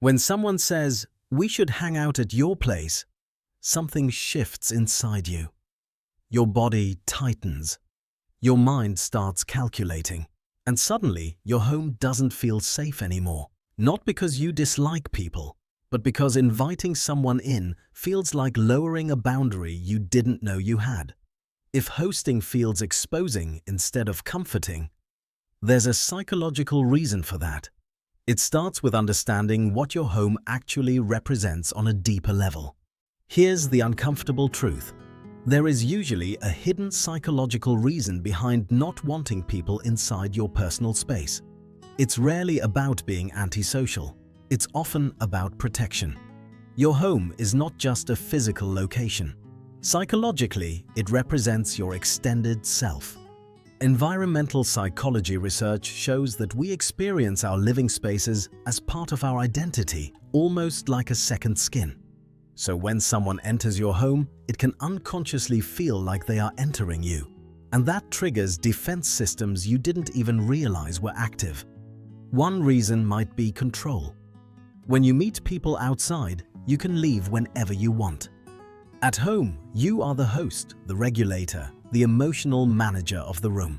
When someone says, "We should hang out at your place," something shifts inside you. Your body tightens. Your mind starts calculating. And suddenly, your home doesn't feel safe anymore. Not because you dislike people, but because inviting someone in feels like lowering a boundary you didn't know you had. If hosting feels exposing instead of comforting, there's a psychological reason for that. It starts with understanding what your home actually represents on a deeper level. Here's the uncomfortable truth. There is usually a hidden psychological reason behind not wanting people inside your personal space. It's rarely about being antisocial. It's often about protection. Your home is not just a physical location. Psychologically, it represents your extended self. Environmental psychology research shows that we experience our living spaces as part of our identity, almost like a second skin. So when someone enters your home, it can unconsciously feel like they are entering you. And that triggers defense systems you didn't even realize were active. One reason might be control. When you meet people outside, you can leave whenever you want. At home, you are the host, the regulator, the emotional manager of the room.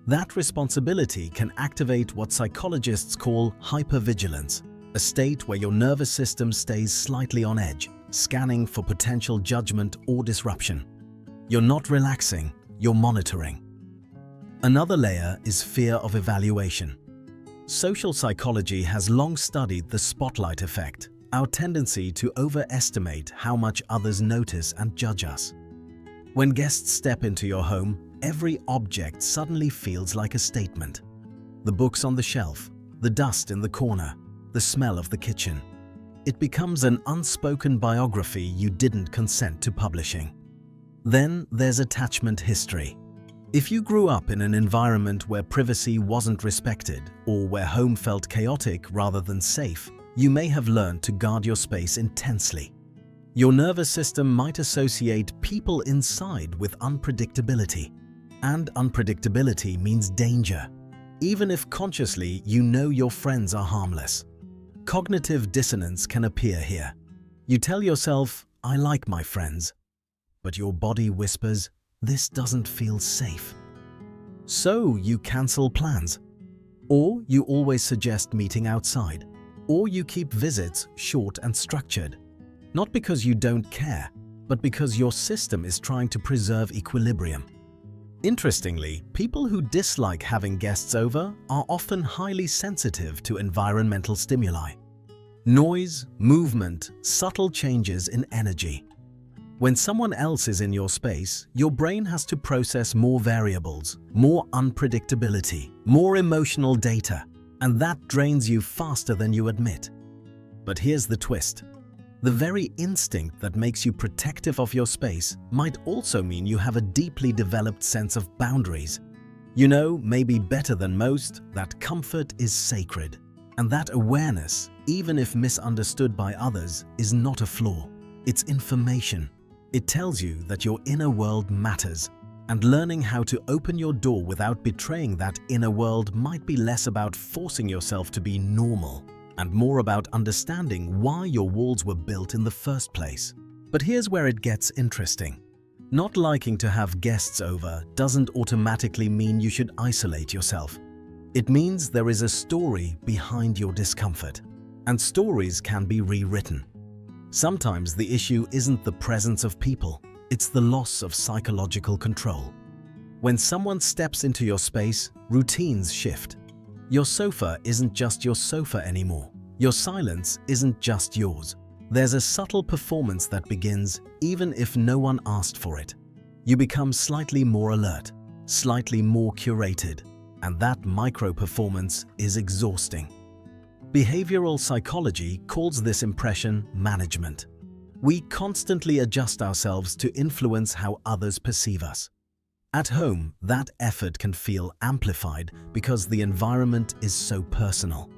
That responsibility can activate what psychologists call hypervigilance, a state where your nervous system stays slightly on edge, scanning for potential judgment or disruption. You're not relaxing, you're monitoring. Another layer is fear of evaluation. Social psychology has long studied the spotlight effect, our tendency to overestimate how much others notice and judge us. When guests step into your home, every object suddenly feels like a statement. The books on the shelf, the dust in the corner, the smell of the kitchen. It becomes an unspoken biography you didn't consent to publishing. Then there's attachment history. If you grew up in an environment where privacy wasn't respected or where home felt chaotic rather than safe, you may have learned to guard your space intensely. Your nervous system might associate people inside with unpredictability. And unpredictability means danger, even if consciously you know your friends are harmless. Cognitive dissonance can appear here. You tell yourself, "I like my friends," but your body whispers, "This doesn't feel safe." So you cancel plans. Or you always suggest meeting outside. Or you keep visits short and structured. Not because you don't care, but because your system is trying to preserve equilibrium. Interestingly, people who dislike having guests over are often highly sensitive to environmental stimuli. Noise, movement, subtle changes in energy. When someone else is in your space, your brain has to process more variables, more unpredictability, more emotional data, and that drains you faster than you admit. But here's the twist. The very instinct that makes you protective of your space might also mean you have a deeply developed sense of boundaries. You know, maybe better than most, that comfort is sacred. And that awareness, even if misunderstood by others, is not a flaw. It's information. It tells you that your inner world matters. And learning how to open your door without betraying that inner world might be less about forcing yourself to be normal and more about understanding why your walls were built in the first place. But here's where it gets interesting. Not liking to have guests over doesn't automatically mean you should isolate yourself. It means there is a story behind your discomfort, and stories can be rewritten. Sometimes the issue isn't the presence of people, it's the loss of psychological control. When someone steps into your space, routines shift. Your sofa isn't just your sofa anymore. Your silence isn't just yours. There's a subtle performance that begins even if no one asked for it. You become slightly more alert, slightly more curated, and that micro-performance is exhausting. Behavioral psychology calls this impression management. We constantly adjust ourselves to influence how others perceive us. At home, that effort can feel amplified because the environment is so personal.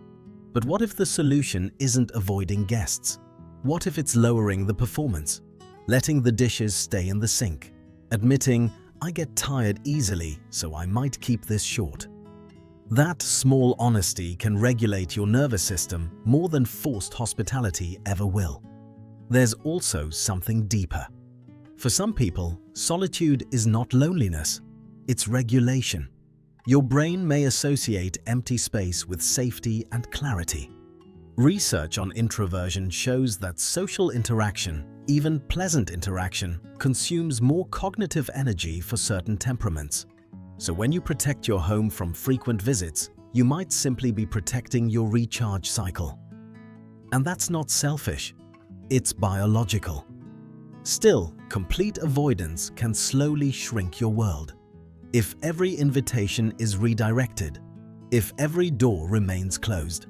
But what if the solution isn't avoiding guests? What if it's lowering the performance? Letting the dishes stay in the sink? Admitting, "I get tired easily, so I might keep this short." That small honesty can regulate your nervous system more than forced hospitality ever will. There's also something deeper. For some people, solitude is not loneliness, it's regulation. Your brain may associate empty space with safety and clarity. Research on introversion shows that social interaction, even pleasant interaction, consumes more cognitive energy for certain temperaments. So when you protect your home from frequent visits, you might simply be protecting your recharge cycle. And that's not selfish, it's biological. Still, complete avoidance can slowly shrink your world. If every invitation is redirected, if every door remains closed,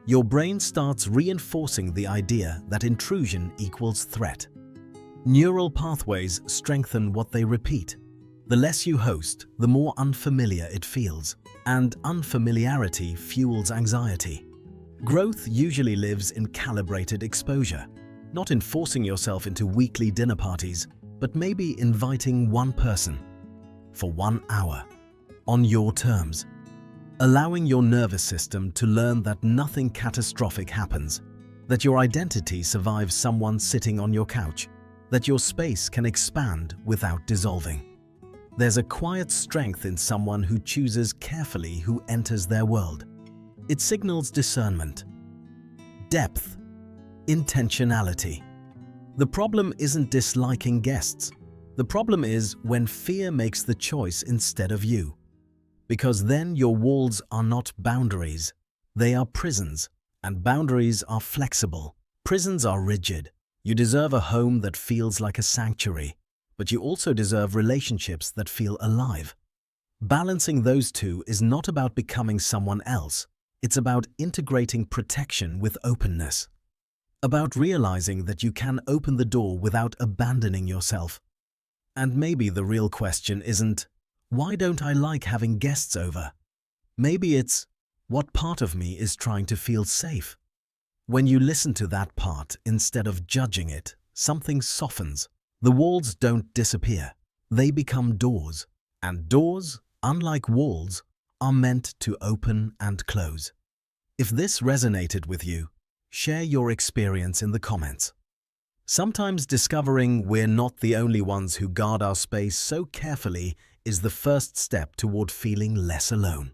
your brain starts reinforcing the idea that intrusion equals threat. Neural pathways strengthen what they repeat. The less you host, the more unfamiliar it feels, and unfamiliarity fuels anxiety. Growth usually lives in calibrated exposure, not in forcing yourself into weekly dinner parties, but maybe inviting one person for 1 hour on your terms, allowing your nervous system to learn that nothing catastrophic happens, that your identity survives someone sitting on your couch, that your space can expand without dissolving. There's a quiet strength in someone who chooses carefully who enters their world. It signals discernment, depth, intentionality. The problem isn't disliking guests. The problem is when fear makes the choice instead of you. Because then your walls are not boundaries, they are prisons, and boundaries are flexible. Prisons are rigid. You deserve a home that feels like a sanctuary, but you also deserve relationships that feel alive. Balancing those two is not about becoming someone else. It's about integrating protection with openness. About realizing that you can open the door without abandoning yourself. And maybe the real question isn't, why don't I like having guests over? Maybe it's, what part of me is trying to feel safe? When you listen to that part instead of judging it, something softens. The walls don't disappear, they become doors. And doors, unlike walls, are meant to open and close. If this resonated with you, share your experience in the comments. Sometimes discovering we're not the only ones who guard our space so carefully is the first step toward feeling less alone.